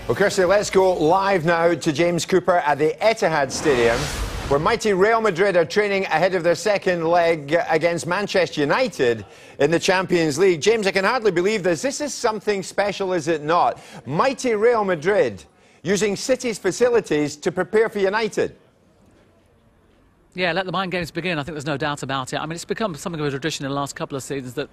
Well, Kirsty, let's go live now to James Cooper at the Etihad Stadium, where mighty Real Madrid are training ahead of their second leg against Manchester United in the Champions League. James, I can hardly believe this. This is something special, is it not? Mighty Real Madrid using City's facilities to prepare for United. Yeah, let the mind games begin. I think there's no doubt about it. I mean, it's become something of a tradition in the last couple of seasons that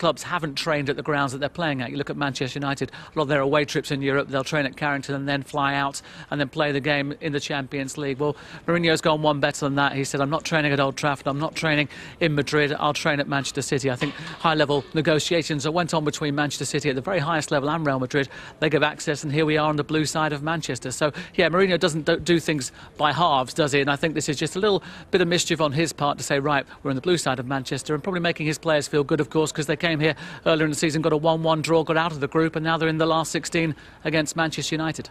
clubs haven't trained at the grounds that they're playing at. You look at Manchester United, a lot of their away trips in Europe, they'll train at Carrington and then fly out and then play the game in the Champions League. Well, Mourinho's gone one better than that. He said, I'm not training at Old Trafford, I'm not training in Madrid, I'll train at Manchester City. I think high-level negotiations that went on between Manchester City at the very highest level and Real Madrid. They give access, and here we are on the blue side of Manchester. So, yeah, Mourinho doesn't do things by halves, does he? And I think this is just a little bit of mischief on his part to say, right, we're on the blue side of Manchester, and probably making his players feel good, of course, because they came here earlier in the season, got a 1-1 draw, got out of the group, and now they're in the last 16 against Manchester United.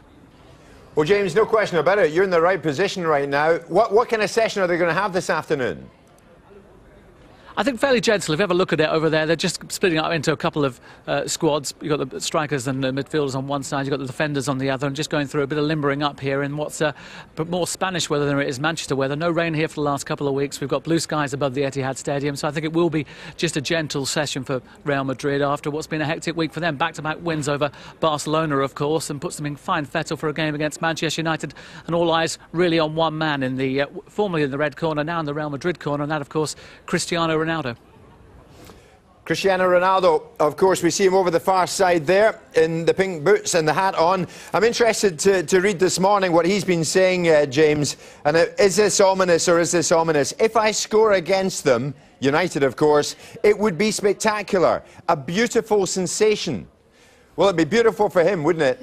Well, James, no question about it. You're in the right position right now. What kind of session are they going to have this afternoon? I think fairly gentle. If you have a look at it over there, they're just splitting up into a couple of squads. You've got the strikers and the midfielders on one side, you've got the defenders on the other, and just going through a bit of limbering up here in what's but more Spanish weather than it is Manchester weather. No rain here for the last couple of weeks. We've got blue skies above the Etihad Stadium, so I think it will be just a gentle session for Real Madrid after what's been a hectic week for them. Back-to-back wins over Barcelona, of course, and puts them in fine fettle for a game against Manchester United, and all eyes really on one man in the formerly in the red corner, now in the Real Madrid corner, and that, of course, Cristiano Ronaldo. Cristiano Ronaldo, of course, we see him over the far side there in the pink boots and the hat on. I'm interested to read this morning what he's been saying, James. And is this ominous or is this ominous? If I score against them, United, of course, it would be spectacular. A beautiful sensation. Well, it'd be beautiful for him, wouldn't it?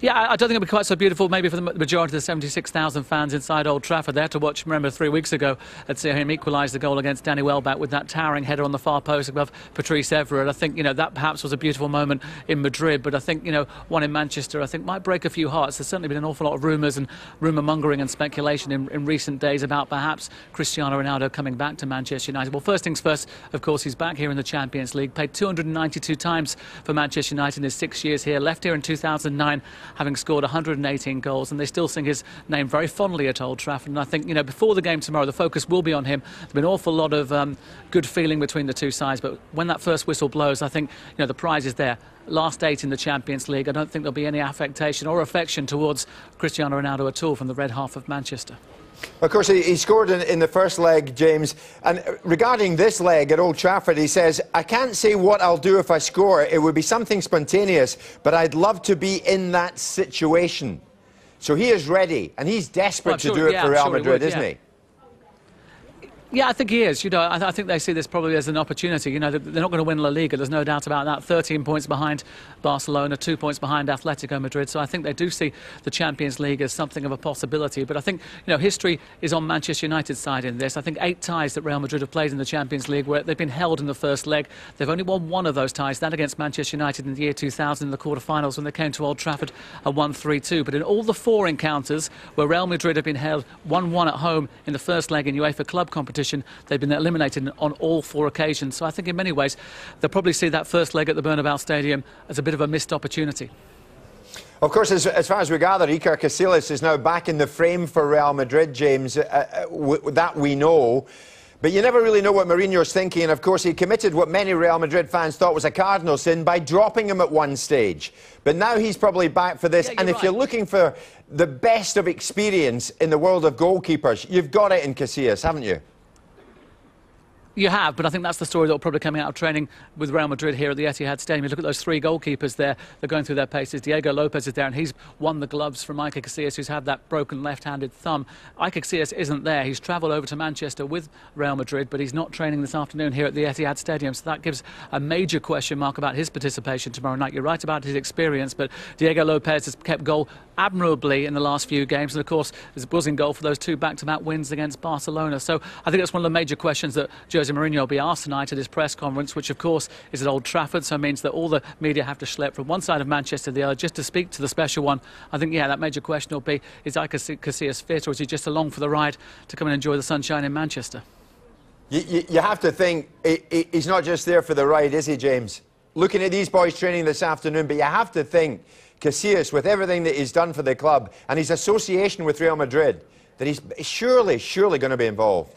Yeah, I don't think it'll be quite so beautiful maybe for the majority of the 76,000 fans inside Old Trafford. They had to watch, remember, 3 weeks ago, I'd see him equalise the goal against Danny Welbeck with that towering header on the far post above Patrice Evra. I think, that perhaps was a beautiful moment in Madrid, but I think, one in Manchester, I think might break a few hearts. There's certainly been an awful lot of rumours and rumour-mongering and speculation in recent days about perhaps Cristiano Ronaldo coming back to Manchester United. Well, first things first, of course, he's back here in the Champions League, played 292 times for Manchester United in his 6 years here, left here in 2009, having scored 118 goals, and they still sing his name very fondly at Old Trafford. And I think, before the game tomorrow, the focus will be on him. There's been an awful lot of good feeling between the two sides, but when that first whistle blows, I think, the prize is there. Last 8 in the Champions League. I don't think there'll be any affectation or affection towards Cristiano Ronaldo at all from the red half of Manchester. Of course, he scored in the first leg, James. And regarding this leg at Old Trafford, he says, I can't say what I'll do if I score. It would be something spontaneous, but I'd love to be in that situation. So he is ready, and he's desperate to do it for Real Madrid, isn't he? Yeah, I think he is. I think they see this probably as an opportunity. They're not going to win La Liga. There's no doubt about that. 13 points behind Barcelona, 2 points behind Atletico Madrid. So I think they do see the Champions League as something of a possibility. But I think, history is on Manchester United's side in this. I think 8 ties that Real Madrid have played in the Champions League where they've been held in the first leg. They've only won 1 of those ties, that against Manchester United in the year 2000 in the quarter-finals when they came to Old Trafford and won 3-2. But in all the 4 encounters where Real Madrid have been held 1-1 at home in the first leg in UEFA Club competition, they've been eliminated on all 4 occasions. So I think in many ways they'll probably see that first leg at the Bernabeu Stadium as a bit of a missed opportunity. Of course, as far as we gather, Iker Casillas is now back in the frame for Real Madrid, James. That we know. But you never really know what Mourinho's thinking. And of course, he committed what many Real Madrid fans thought was a cardinal sin by dropping him at one stage. But now he's probably back for this. And if you're looking for the best of experience in the world of goalkeepers, you've got it in Casillas, haven't you? You have, but I think that's the story that will probably coming out of training with Real Madrid here at the Etihad Stadium. You look at those 3 goalkeepers there, they're going through their paces. Diego Lopez is there, and he's won the gloves from Iker Casillas, who's had that broken left-handed thumb. Iker Casillas isn't there. He's travelled over to Manchester with Real Madrid, but he's not training this afternoon here at the Etihad Stadium, so that gives a major question mark about his participation tomorrow night. You're right about his experience, but Diego Lopez has kept goal admirably in the last few games, and of course is buzzing goal for those 2 back-to-back wins against Barcelona. So I think that's one of the major questions that Jose Mourinho will be asked tonight at his press conference, which of course is at Old Trafford, so it means that all the media have to schlep from one side of Manchester to the other just to speak to the special one. I think, that major question will be, is Iker Casillas fit, or is he just along for the ride to come and enjoy the sunshine in Manchester? You have to think he's not just there for the ride, is he, James? looking at these boys training this afternoon, but you have to think Casillas, with everything that he's done for the club and his association with Real Madrid, that he's surely going to be involved.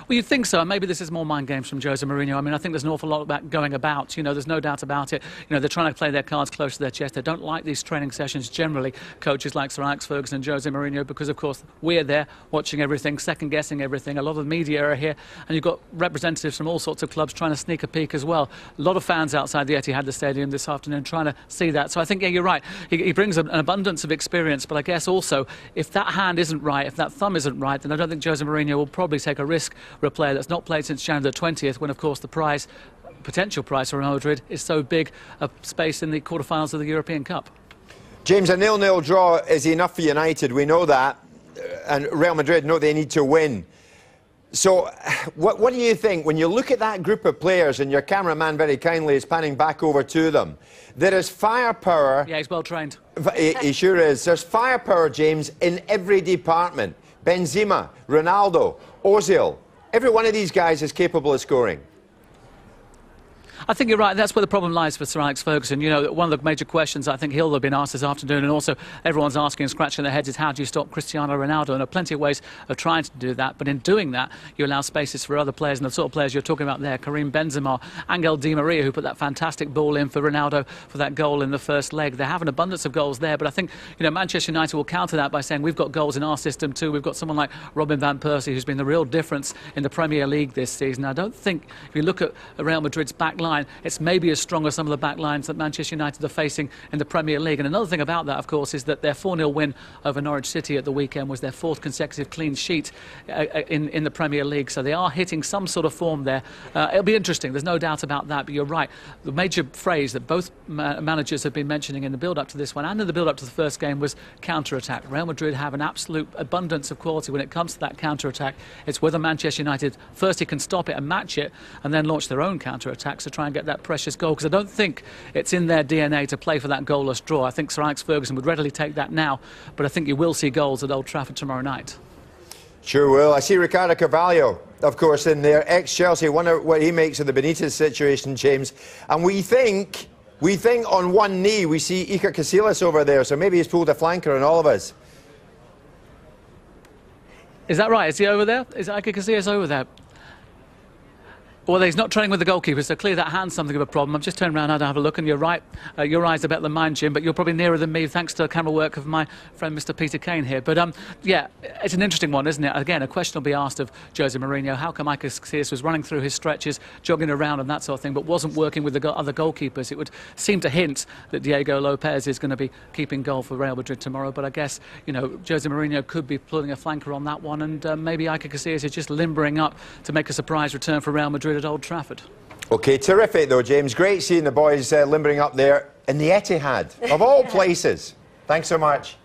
Well, you'd think so, and maybe this is more mind games from Jose Mourinho. I mean, I think there's an awful lot about going about. You know, there's no doubt about it. You know, they're trying to play their cards close to their chest. They don't like these training sessions generally, coaches like Sir Alex Ferguson and Jose Mourinho, because, of course, we're there watching everything, second-guessing everything. A lot of the media are here, and you've got representatives from all sorts of clubs trying to sneak a peek as well. A lot of fans outside the Etihad the stadium this afternoon trying to see that. So I think, yeah, you're right. He brings an abundance of experience, but I guess also, if that hand isn't right, if that thumb isn't right, then I don't think Jose Mourinho will probably take a risk for a player that's not played since January the 20th, when, of course, the prize, potential prize for Real Madrid is so big a space in the quarterfinals of the European Cup. James, a 0-0 draw is enough for United. We know that. And Real Madrid know they need to win. So what do you think when you look at that group of players, and your cameraman very kindly is panning back over to them? There is firepower. Yeah, he's well trained. He sure is. There's firepower, James, in every department. Benzema, Ronaldo, Ozil. Every one of these guys is capable of scoring. I think you're right. That's where the problem lies for Sir Alex Ferguson. You know, one of the major questions I think he'll have been asked this afternoon, and also everyone's asking and scratching their heads, is how do you stop Cristiano Ronaldo? And there are plenty of ways of trying to do that. But in doing that, you allow spaces for other players, and the sort of players you're talking about there, Karim Benzema, Angel Di Maria, who put that fantastic ball in for Ronaldo for that goal in the first leg. They have an abundance of goals there, but I think, you know, Manchester United will counter that by saying we've got goals in our system too. We've got someone like Robin van Persie, who's been the real difference in the Premier League this season. I don't think, if you look at Real Madrid's back line, it's maybe as strong as some of the back lines that Manchester United are facing in the Premier League. And another thing about that, of course, is that their 4-0 win over Norwich City at the weekend was their fourth consecutive clean sheet in the Premier League. So they are hitting some sort of form there. It'll be interesting, there's no doubt about that, but you're right. The major phrase that both managers have been mentioning in the build-up to this one and in the build-up to the first game was counter-attack. Real Madrid have an absolute abundance of quality when it comes to that counter-attack. It's whether Manchester United firstly can stop it and match it, and then launch their own counter-attacks to try and get that precious goal, because I don't think it's in their DNA to play for that goalless draw. I think Sir Alex Ferguson would readily take that now, but I think you will see goals at Old Trafford tomorrow night. Sure will. I see Ricardo Carvalho, of course, in there, ex-Chelsea. Wonder what he makes of the Benitez situation, James. And we think on one knee we see Iker Casillas over there, so maybe he's pulled a flanker on all of us. Is that right? Is he over there? Is Iker Casillas over there? Well, he's not training with the goalkeeper, so clearly that hand's something of a problem. I've just turned around now to have a look, and you're right. Your eyes are better than mine, Jim, but you're probably nearer than me, thanks to the camera work of my friend Mr. Peter Kane here. But, yeah, it's an interesting one, isn't it? Again, a question will be asked of Jose Mourinho. How come Iker Casillas was running through his stretches, jogging around and that sort of thing, but wasn't working with the other goalkeepers? It would seem to hint that Diego Lopez is going to be keeping goal for Real Madrid tomorrow. But I guess, you know, Jose Mourinho could be pulling a flanker on that one, and maybe Iker Casillas is just limbering up to make a surprise return for Real Madrid at Old Trafford. OK, terrific though, James. Great seeing the boys limbering up there in the Etihad, of all places. Thanks so much.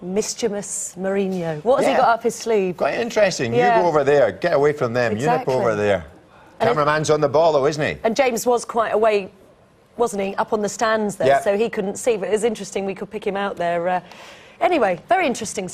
Mischievous Mourinho. What has he got up his sleeve? Quite interesting. Yeah. You go over there. Get away from them. Exactly. You nip over there. Cameraman's on the ball though, isn't he? And James was quite away, wasn't he? Up on the stands there, so he couldn't see. But it was interesting we could pick him out there. Anyway, very interesting.